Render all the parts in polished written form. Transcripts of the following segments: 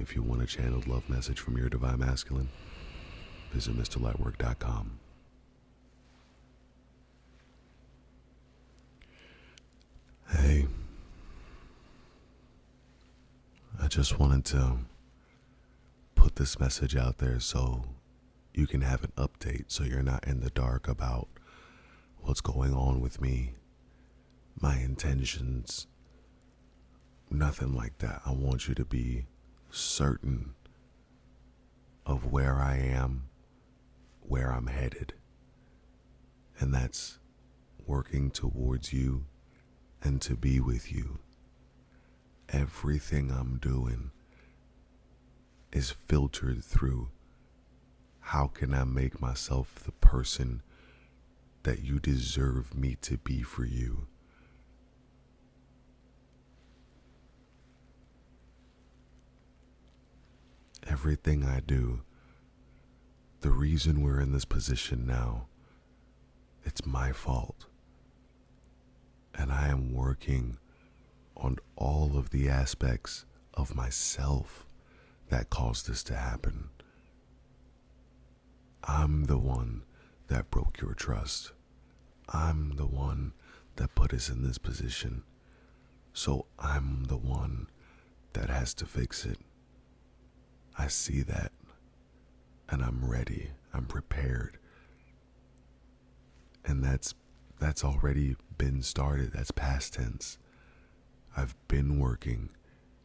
If you want a channeled love message from your divine masculine, visit MrLightwork.com. Hey, I just wanted to put this message out there so you can have an update, so you're not in the dark about what's going on with me, my intentions, nothing like that. I want you to be certain of where I am, where I'm headed, and that's working towards you and to be with you. Everything I'm doing is filtered through how can I make myself the person that you deserve me to be for you. Everything I do, the reason we're in this position now, it's my fault. And I am working on all of the aspects of myself that caused this to happen. I'm the one that broke your trust. I'm the one that put us in this position. So I'm the one that has to fix it. I see that, and I'm ready. I'm prepared. And that's already been started. That's past tense. I've been working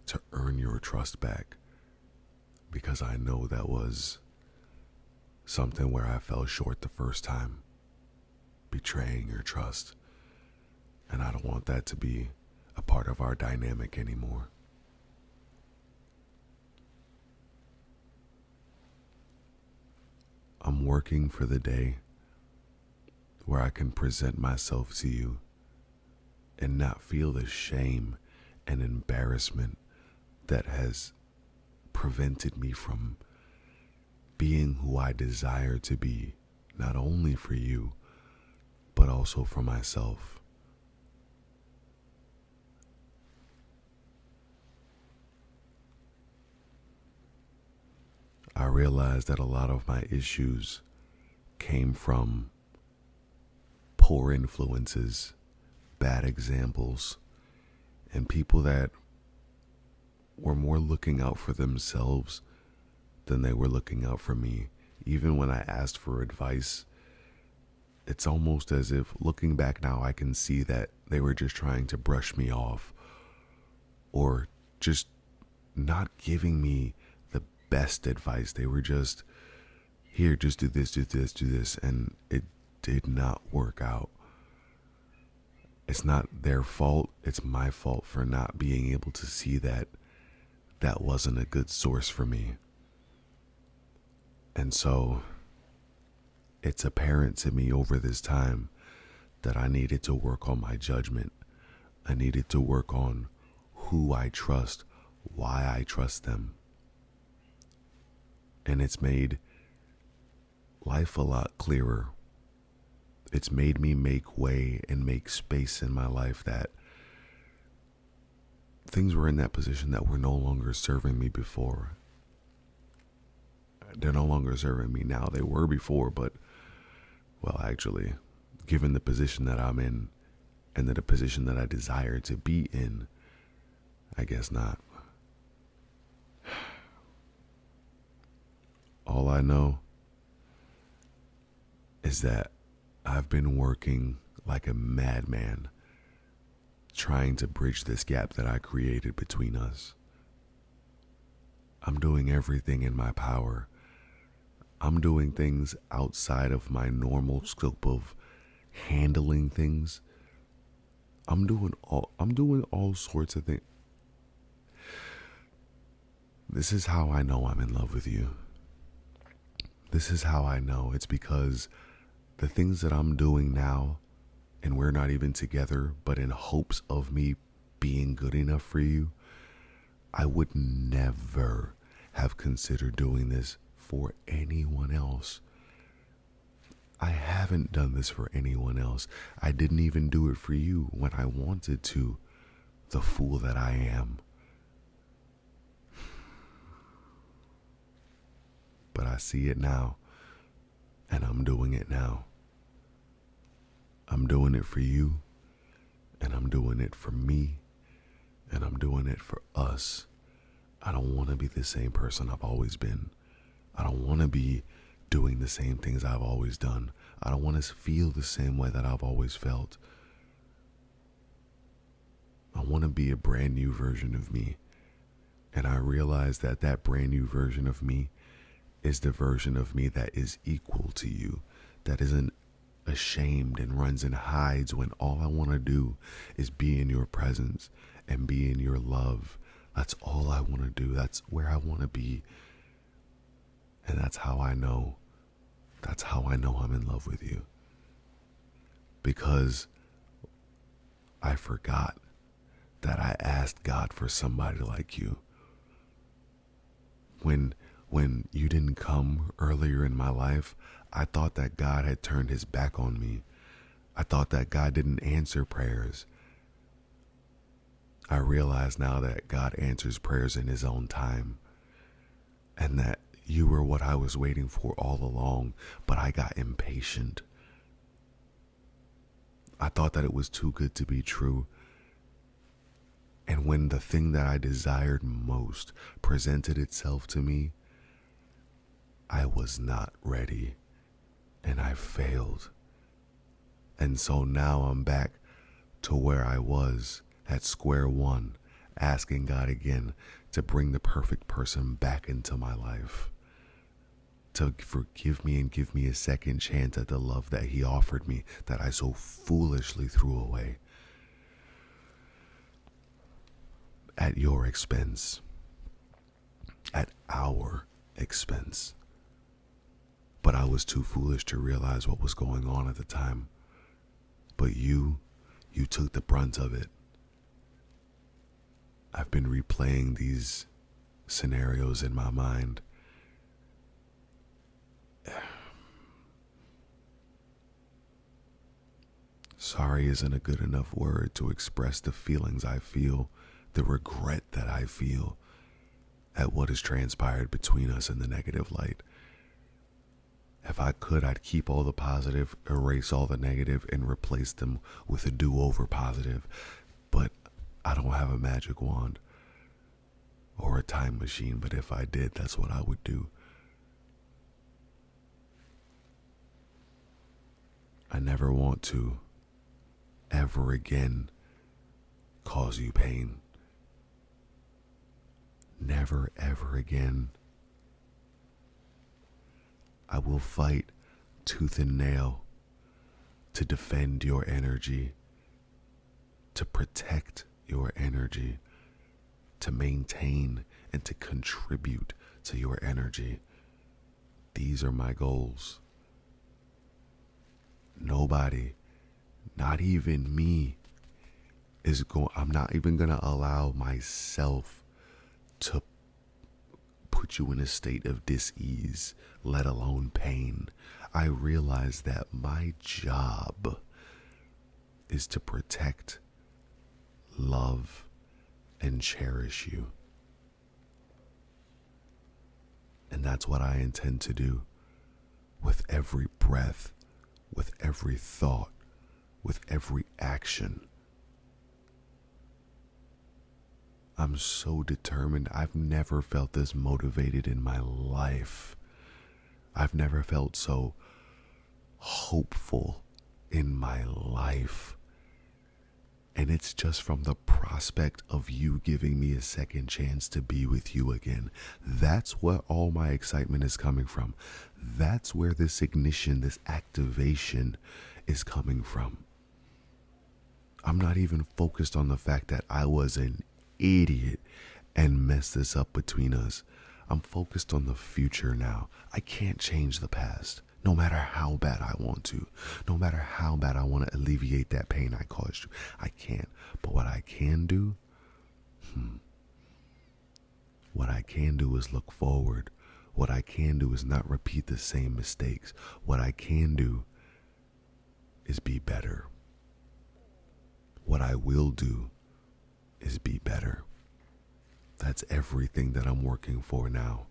to earn your trust back because I know that was something where I fell short the first time, betraying your trust. And I don't want that to be a part of our dynamic anymore. I'm working for the day where I can present myself to you and not feel the shame and embarrassment that has prevented me from being who I desire to be, not only for you, but also for myself. I realized that a lot of my issues came from poor influences, bad examples, and people that were more looking out for themselves than they were looking out for me. Even when I asked for advice, it's almost as if, looking back now, I can see that they were just trying to brush me off or just not giving me the best advice. They were just, here, just do this, do this, do this, and it did not work out. It's not their fault, it's my fault for not being able to see that that wasn't a good source for me. And so it's apparent to me over this time that I needed to work on my judgment. I needed to work on who I trust, why I trust them. And it's made life a lot clearer. It's made me make way and make space in my life that things were in that position that were no longer serving me before. They're no longer serving me now. They were before, but, well, actually, given the position that I'm in and the position that I desire to be in, I guess not. All I know is that I've been working like a madman trying to bridge this gap that I created between us. I'm doing everything in my power. I'm doing things outside of my normal scope of handling things. I'm doing all sorts of things. This is how I know I'm in love with you. This is how I know. It's because the things that I'm doing now, and we're not even together, but in hopes of me being good enough for you, I would never have considered doing this for anyone else. I haven't done this for anyone else. I didn't even do it for you when I wanted to. The fool that I am. I see it now, and I'm doing it now. I'm doing it for you, and I'm doing it for me, and I'm doing it for us. I don't want to be the same person I've always been. I don't want to be doing the same things I've always done. I don't want to feel the same way that I've always felt. I want to be a brand new version of me. And I realize that that brand new version of me is the version of me that is equal to you, that isn't ashamed and runs and hides when all I want to do is be in your presence and be in your love. That's all I want to do. That's where I want to be. And that's how I know. That's how I know I'm in love with you. Because I forgot that I asked God for somebody like you. When you didn't come earlier in my life, I thought that God had turned his back on me. I thought that God didn't answer prayers. I realize now that God answers prayers in his own time, and that you were what I was waiting for all along, but I got impatient. I thought that it was too good to be true. And when the thing that I desired most presented itself to me, I was not ready, and I failed. And so now I'm back to where I was at square one, asking God again to bring the perfect person back into my life, to forgive me and give me a second chance at the love that he offered me that I so foolishly threw away. At your expense, at our expense. But I was too foolish to realize what was going on at the time. But you took the brunt of it. I've been replaying these scenarios in my mind. Sorry isn't a good enough word to express the feelings I feel, the regret that I feel at what has transpired between us in the negative light. If I could, I'd keep all the positive, erase all the negative, and replace them with a do-over positive. But I don't have a magic wand or a time machine, but if I did, that's what I would do. I never want to ever again cause you pain. Never, ever again. I will fight tooth and nail to defend your energy, to protect your energy, to maintain and to contribute to your energy. These are my goals. Nobody, not even me, I'm not even going to allow myself to put you in a state of dis-ease, let alone pain. I realize that my job is to protect, love, and cherish you. And that's what I intend to do with every breath, with every thought, with every action. I'm so determined. I've never felt this motivated in my life. I've never felt so hopeful in my life. And it's just from the prospect of you giving me a second chance to be with you again. That's where all my excitement is coming from. That's where this ignition, this activation is coming from. I'm not even focused on the fact that I was an idiot and messed this up between us. I'm focused on the future now. I can't change the past, no matter how bad I want to, no matter how bad I want to alleviate that pain I caused you. I can't. But what I can do, what I can do is look forward. What I can do is not repeat the same mistakes. What I can do is be better. What I will do is be better. That's everything that I'm working for now.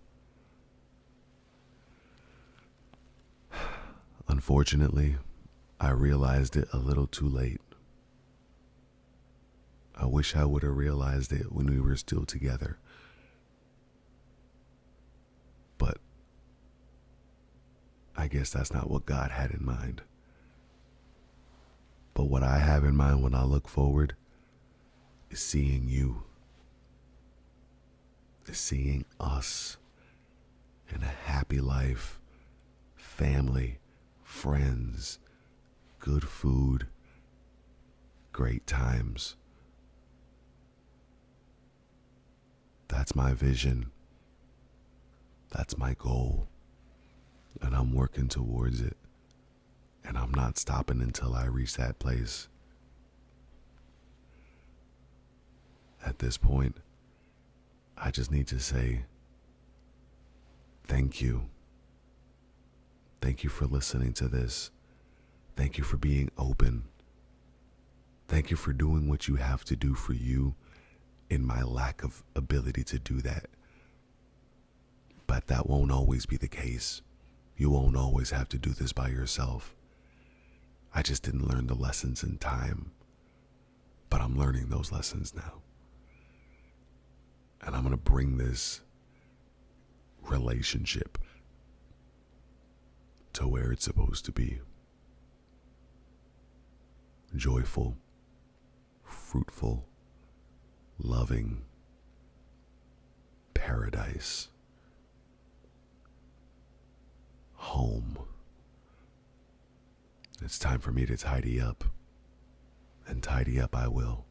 Unfortunately, I realized it a little too late. I wish I would have realized it when we were still together. But I guess that's not what God had in mind. But what I have in mind when I look forward is seeing you, is seeing us in a happy life, family, friends, good food, great times. That's my vision. That's my goal. And I'm working towards it. And I'm not stopping until I reach that place. At this point, I just need to say thank you. Thank you for listening to this. Thank you for being open. Thank you for doing what you have to do for you in my lack of ability to do that. But that won't always be the case. You won't always have to do this by yourself. I just didn't learn the lessons in time. But I'm learning those lessons now. And I'm going to bring this relationship to where it's supposed to be. Joyful, fruitful, loving, paradise, home. It's time for me to tidy up, and tidy up I will.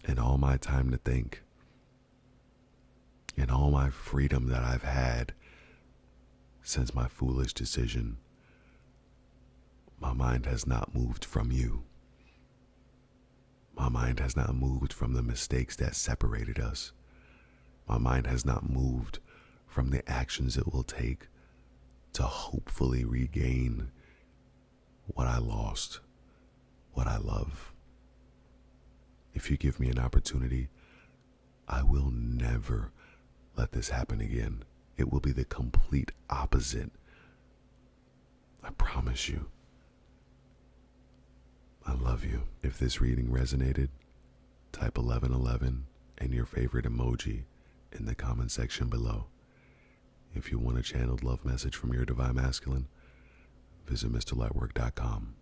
In all my time to think, in all my freedom that I've had since my foolish decision, my mind has not moved from you. My mind has not moved from the mistakes that separated us. My mind has not moved from the actions it will take to hopefully regain what I lost, what I love. If you give me an opportunity, I will never let this happen again. It will be the complete opposite. I promise you. I love you. If this reading resonated, type 1111 and your favorite emoji in the comment section below. If you want a channeled love message from your divine masculine, visit MrLightwork.com.